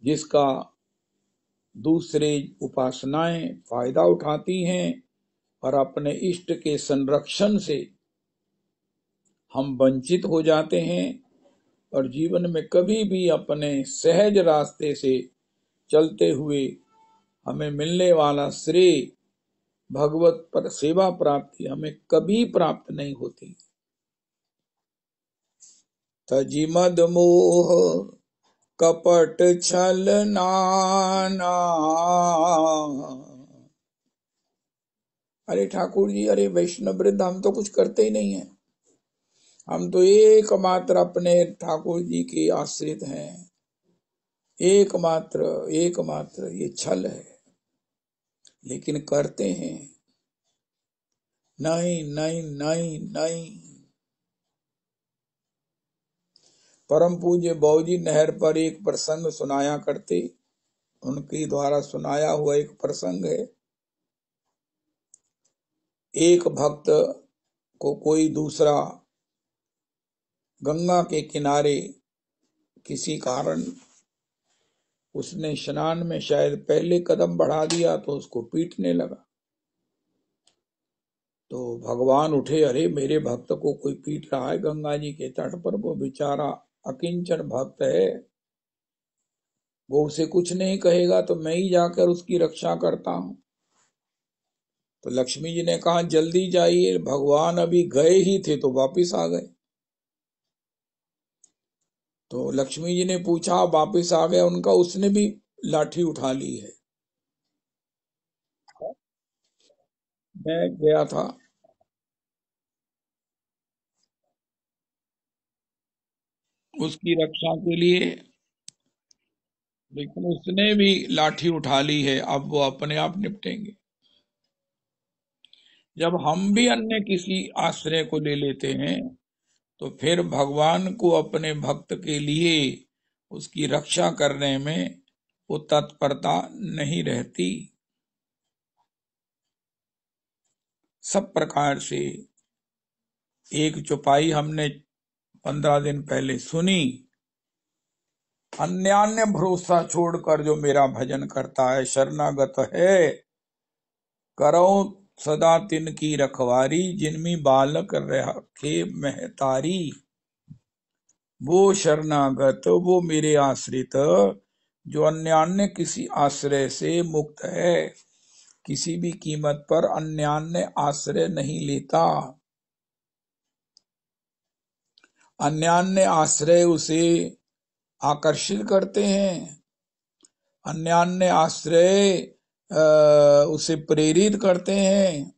जिसका दूसरे उपासनाएं फायदा उठाती हैं और अपने इष्ट के संरक्षण से हम वंचित हो जाते हैं और जीवन में कभी भी अपने सहज रास्ते से चलते हुए हमें मिलने वाला श्रेय, भगवत पर सेवा प्राप्ति हमें कभी प्राप्त नहीं होती। तजी मद मोह कपट छल नाना। अरे ठाकुर जी, अरे वैष्णव वृंद, हम तो कुछ करते ही नहीं है, हम तो एकमात्र अपने ठाकुर जी के आश्रित हैं, एकमात्र ये छल है, लेकिन करते हैं नहीं नहीं नहीं नहीं। परम पूज्य बाबूजी नहर पर एक प्रसंग सुनाया करते, उनके द्वारा सुनाया हुआ एक प्रसंग है। एक भक्त को कोई दूसरा गंगा के किनारे किसी कारण उसने स्नान में शायद पहले कदम बढ़ा दिया तो उसको पीटने लगा। तो भगवान उठे, अरे मेरे भक्त को कोई पीट रहा है गंगा जी के तट पर, वो बेचारा अकिंचन भक्त है, वो उसे कुछ नहीं कहेगा तो मैं ही जाकर उसकी रक्षा करता हूं। तो लक्ष्मी जी ने कहा जल्दी जाइए, भगवान अभी गए ही थे तो वापिस आ गए। तो लक्ष्मी जी ने पूछा वापिस आ गया उनका, उसने भी लाठी उठा ली है। मैं गया था, उसकी रक्षा के लिए, लेकिन उसने भी लाठी उठा ली है, अब वो अपने आप निपटेंगे। जब हम भी अन्य किसी आश्रय को ले लेते हैं तो फिर भगवान को अपने भक्त के लिए उसकी रक्षा करने में वो तत्परता नहीं रहती। सब प्रकार से एक चौपाई हमने 15 दिन पहले सुनी, अन्यान्य भरोसा छोड़कर जो मेरा भजन करता है, शरणागत है, करो सदा तिन की रखवारी, जिनमी बालक रखे महतारी। वो शरणागत, वो मेरे आश्रित जो अन्यान्य किसी आश्रय से मुक्त है, किसी भी कीमत पर अन्यान्य आश्रय नहीं लेता। अन्यान्य आश्रय उसे आकर्षित करते हैं, अन्यान्य आश्रय उसे प्रेरित करते हैं,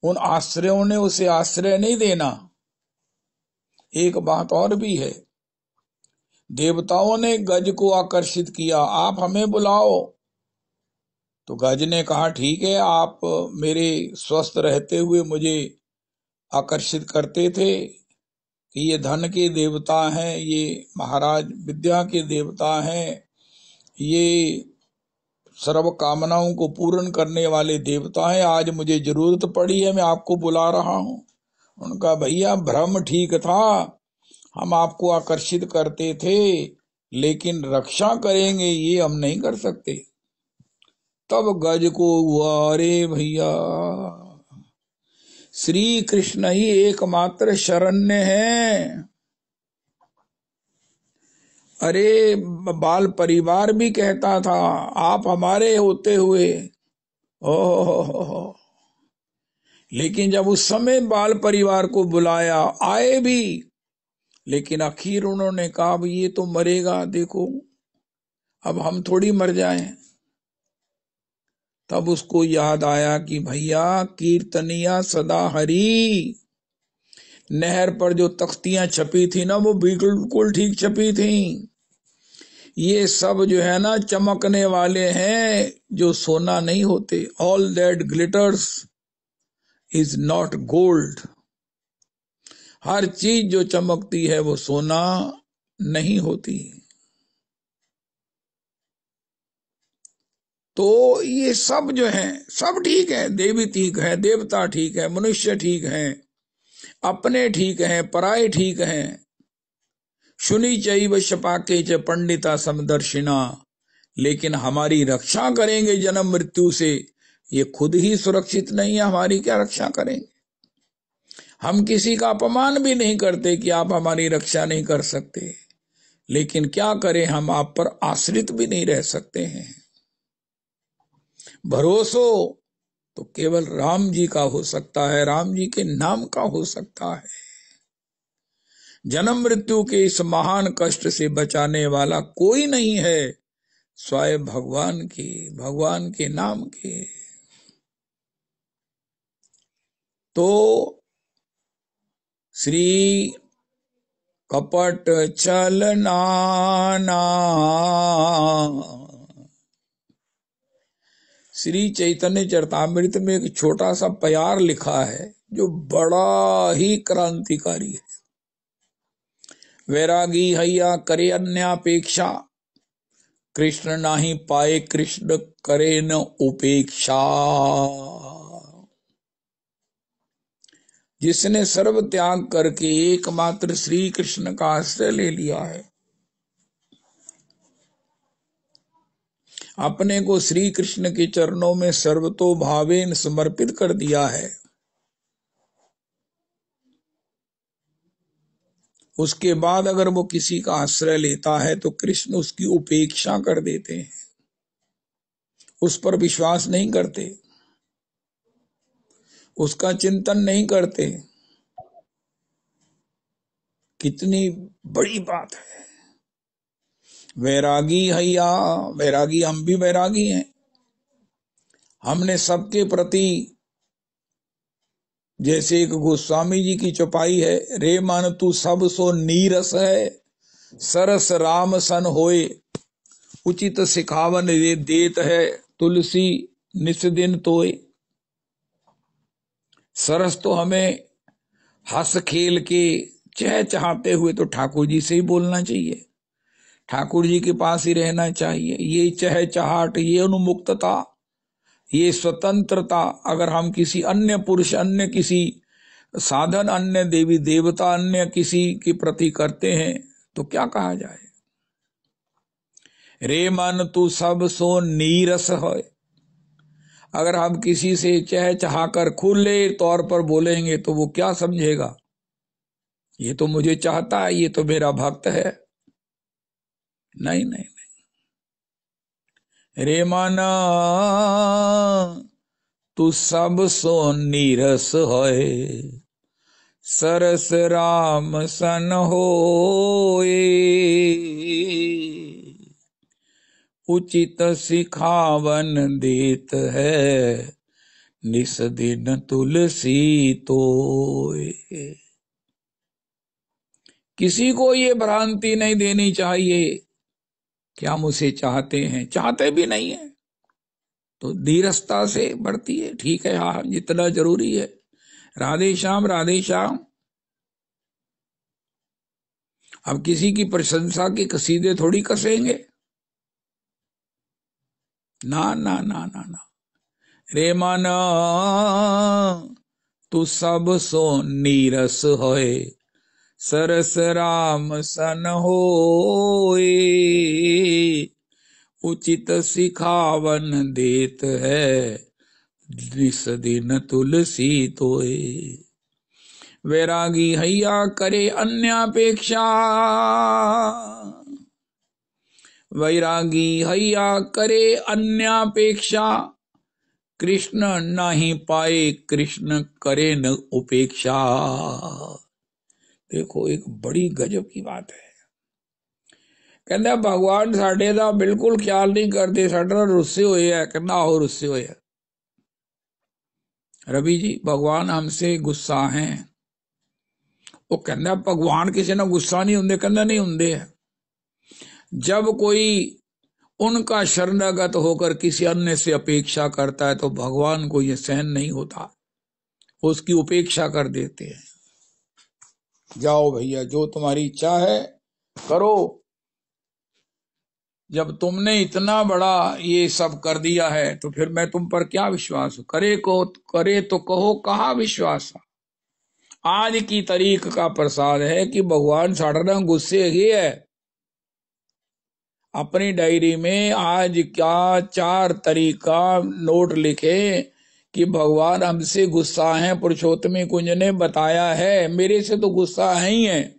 उन आश्रयों ने उसे आश्रय नहीं देना। एक बात और भी है, देवताओं ने गज को आकर्षित किया, आप हमें बुलाओ। तो गज ने कहा ठीक है, आप मेरे स्वस्थ रहते हुए मुझे आकर्षित करते थे कि ये धन के देवता हैं, ये महाराज विद्या के देवता हैं, ये सर्व कामनाओं को पूर्ण करने वाले देवता हैं, आज मुझे जरूरत पड़ी है, मैं आपको बुला रहा हूं। उनका भैया भ्रम ठीक था, हम आपको आकर्षित करते थे, लेकिन रक्षा करेंगे ये हम नहीं कर सकते। तब गज को हुआ, अरे भैया श्री कृष्ण ही एकमात्र शरण्य है। अरे बाल परिवार भी कहता था आप हमारे होते हुए, ओह, लेकिन जब उस समय बाल परिवार को बुलाया आए भी, लेकिन आखिर उन्होंने कहा अब ये तो मरेगा, देखो अब हम थोड़ी मर जाएं। तब उसको याद आया कि भैया कीर्तनिया सदा हरी, नहर पर जो तख्तियां छपी थी ना वो बिल्कुल ठीक छपी थी। ये सब जो है ना चमकने वाले हैं, जो सोना नहीं होते। All that glitters is not gold. हर चीज जो चमकती है वो सोना नहीं होती। तो ये सब जो है सब ठीक है, देवी ठीक है, देवता ठीक है, मनुष्य ठीक है, अपने ठीक हैं, पराये ठीक हैं। शुनि चैव शपाके च पंडिता समदर्शिना, लेकिन हमारी रक्षा करेंगे जन्म मृत्यु से, ये खुद ही सुरक्षित नहीं है, हमारी क्या रक्षा करेंगे। हम किसी का अपमान भी नहीं करते कि आप हमारी रक्षा नहीं कर सकते, लेकिन क्या करें, हम आप पर आश्रित भी नहीं रह सकते हैं। भरोसो तो केवल राम जी का हो सकता है, राम जी के नाम का हो सकता है। जन्म मृत्यु के इस महान कष्ट से बचाने वाला कोई नहीं है, स्वयं भगवान के नाम के। तो श्री कपट चलना, श्री चैतन्य चरितामृत में एक छोटा सा प्यार लिखा है जो बड़ा ही क्रांतिकारी है। वैरागी हैया करे अन्यापेक्षा, कृष्ण नाही पाए कृष्ण करे न उपेक्षा। जिसने सर्व त्याग करके एकमात्र श्री कृष्ण का आश्रय ले लिया है, अपने को श्री कृष्ण के चरणों में सर्वतो भावेन समर्पित कर दिया है, उसके बाद अगर वो किसी का आश्रय लेता है तो कृष्ण उसकी उपेक्षा कर देते हैं, उस पर विश्वास नहीं करते, उसका चिंतन नहीं करते। कितनी बड़ी बात है। वैरागी हैया, वैरागी हम भी वैरागी हैं। हमने सबके प्रति, जैसे एक गोस्वामी जी की चौपाई है, रे मन तू सब सो नीरस है, सरस राम सन होए, उचित सिखावन देत है, तुलसी निस दिन तोए। सरस तो हमें हंस खेल के चहचहाते हुए तो ठाकुर जी से ही बोलना चाहिए, ठाकुर जी के पास ही रहना चाहिए। ये चहचहाट, ये उन्मुक्तता, ये स्वतंत्रता अगर हम किसी अन्य पुरुष, अन्य किसी साधन, अन्य देवी देवता, अन्य किसी के प्रति करते हैं तो क्या कहा जाए। रे मन तू सब सो नीरस है, अगर हम किसी से चहचहाकर खुले तौर पर बोलेंगे तो वो क्या समझेगा, ये तो मुझे चाहता है, ये तो मेरा भक्त है। नहीं नहीं नहीं, रे माना तू सब सो नीरस है, सरस राम सन होए, उचित सिखावन देत है, निस दिन तुलसी तोय। किसी को ये भ्रांति नहीं देनी चाहिए कि हम उसे चाहते हैं, चाहते भी नहीं है तो धीरजता से बढ़ती है। ठीक है, हाँ, जितना जरूरी है। राधे श्याम, राधे श्याम। अब किसी की प्रशंसा के कसीदे थोड़ी कसेंगे, ना ना ना ना ना। रे मन तू सब सो नीरस होए, सरस राम सन होए। उचित सिखावन देत है, जिस दिन तुलसी तोए। वैरागी हैया करे अन्यापेक्षा, वैरागी हैया करे अन्यापेक्षा। कृष्ण नहीं पाए कृष्ण करे न उपेक्षा। देखो, एक बड़ी गजब की बात है। कहते भगवान साडे दा बिल्कुल ख्याल नहीं करते, साडे नाल रुस्से हुए है। कहना हो रुस्से हुए है रवि जी, भगवान हमसे गुस्सा हैं। वो कहना भगवान किसी ना गुस्सा नहीं होंगे। कहना नहीं होंगे। जब कोई उनका शरणागत होकर किसी अन्य से अपेक्षा करता है तो भगवान को यह सहन नहीं होता, उसकी उपेक्षा कर देते हैं। जाओ भैया, जो तुम्हारी इच्छा है करो। जब तुमने इतना बड़ा ये सब कर दिया है तो फिर मैं तुम पर क्या विश्वास हूं। करे तो कहो कहा विश्वास। आज की तारीख का प्रसाद है कि भगवान साढ़े गुस्से ही है। अपनी डायरी में आज क्या 4 तरीका नोट लिखे कि भगवान हमसे गुस्सा है। पुरुषोत्तमी कुंज ने बताया है, मेरे से तो गुस्सा है ही है।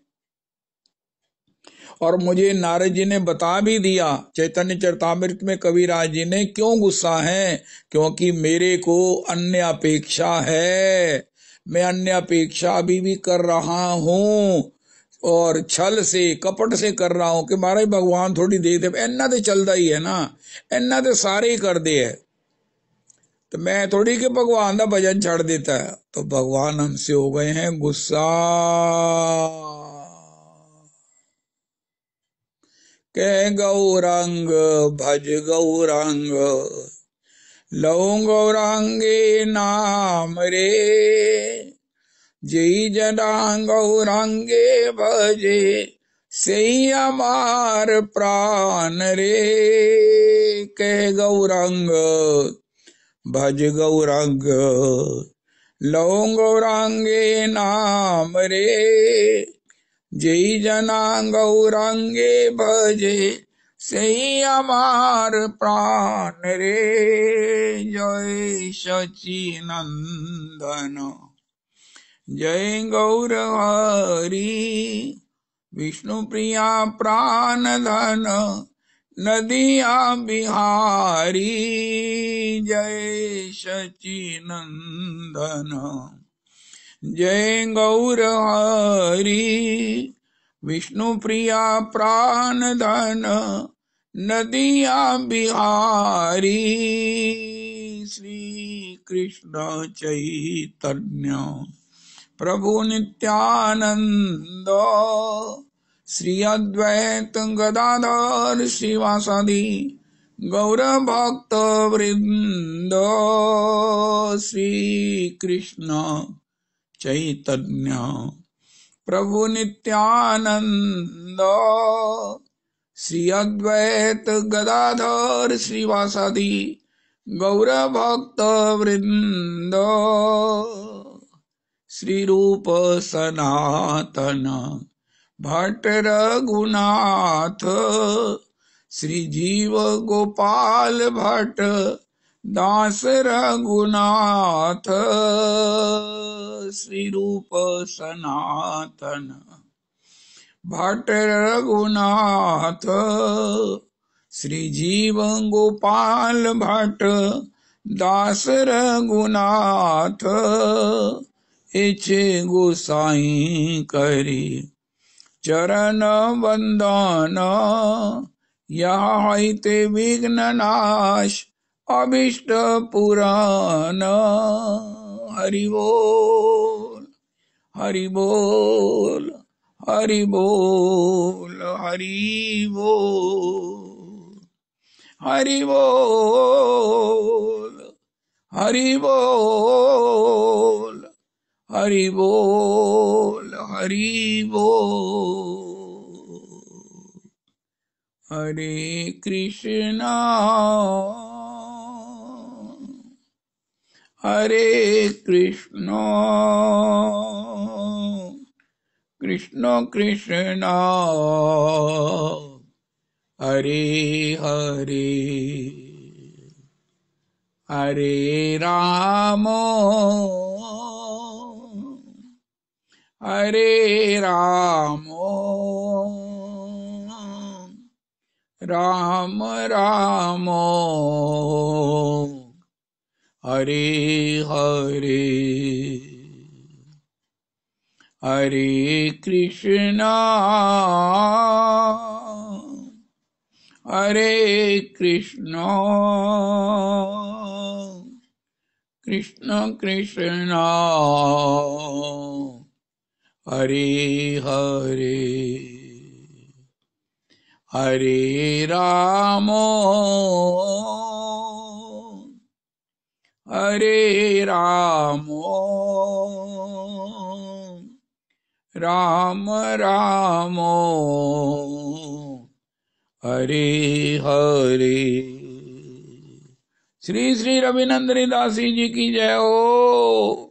और मुझे नारद जी ने बता भी दिया, चैतन्य चरितामृत में कविराज जी ने, क्यों गुस्सा है। क्योंकि मेरे को अन्य अपेक्षा है। मैं अन्य अपेक्षा अभी भी कर रहा हूं और छल से कपट से कर रहा हूं कि महाराज भगवान थोड़ी दे दे। इन्ना तो चलता ही है ना, इन्ना तो सारे ही कर दे है, तो मैं थोड़ी कि भगवान का भजन छड़ देता है। तो भगवान हमसे हो गए हैं गुस्सा। कह गौरांग भज गौरांग, लऊ गौरांगे नाम रे। जय जना गौरांगे भजे, सही अमार प्राण रे। कह गौरांग भज गौरांग, लऊ गौरांगे नाम रे। जय जना गौरांगे भजे, सही अमार प्राण रे। जय सच्चिनंदन, जय गौर हरि। विष्णु प्रिया प्राण धन, नदिया बिहारी। जय सच्चिनंदन, जय गौर हरि। विष्णु प्रिया प्राण धन, नदिया बिहारी। श्री कृष्ण चैतन्य प्रभु नित्यानंद, श्री अद्वैत गदाधर श्रीवासादि गौर भक्त वृंद। श्री कृष्ण चैतन्य प्रभु नित्यानंद, श्री अद्वैत गदाधर श्रीवासादि गौर भक्त वृंद। श्री रूप सनातन भट्ट रघुनाथ, श्री जीव गोपाल भट्ट दास रघुनाथ। श्री रूप सनातन भट्ट रघुनाथ, श्री जीव गोपाल भट्ट दास रघुनाथ। इच्छे गोसाई करी चरण वंदन, यह ते विघ्न नाश अभिष्ट पुराण। हरि बोल हरि बोल हरि बोल हरि बोल हरि बोल हरि बोल हरि बोल हरि बोल। हरे कृष्णा हरे कृष्णा कृष्ण कृष्णा हरे हरे हरे राम हरे राम राम राम हरे हरे। हरे कृष्णा हरे कृष्णा कृष्ण कृष्णा हरे हरे हरे राम हरे राम राम राम हरे हरे। श्री श्री रविनंदनी दासी जी की जय हो।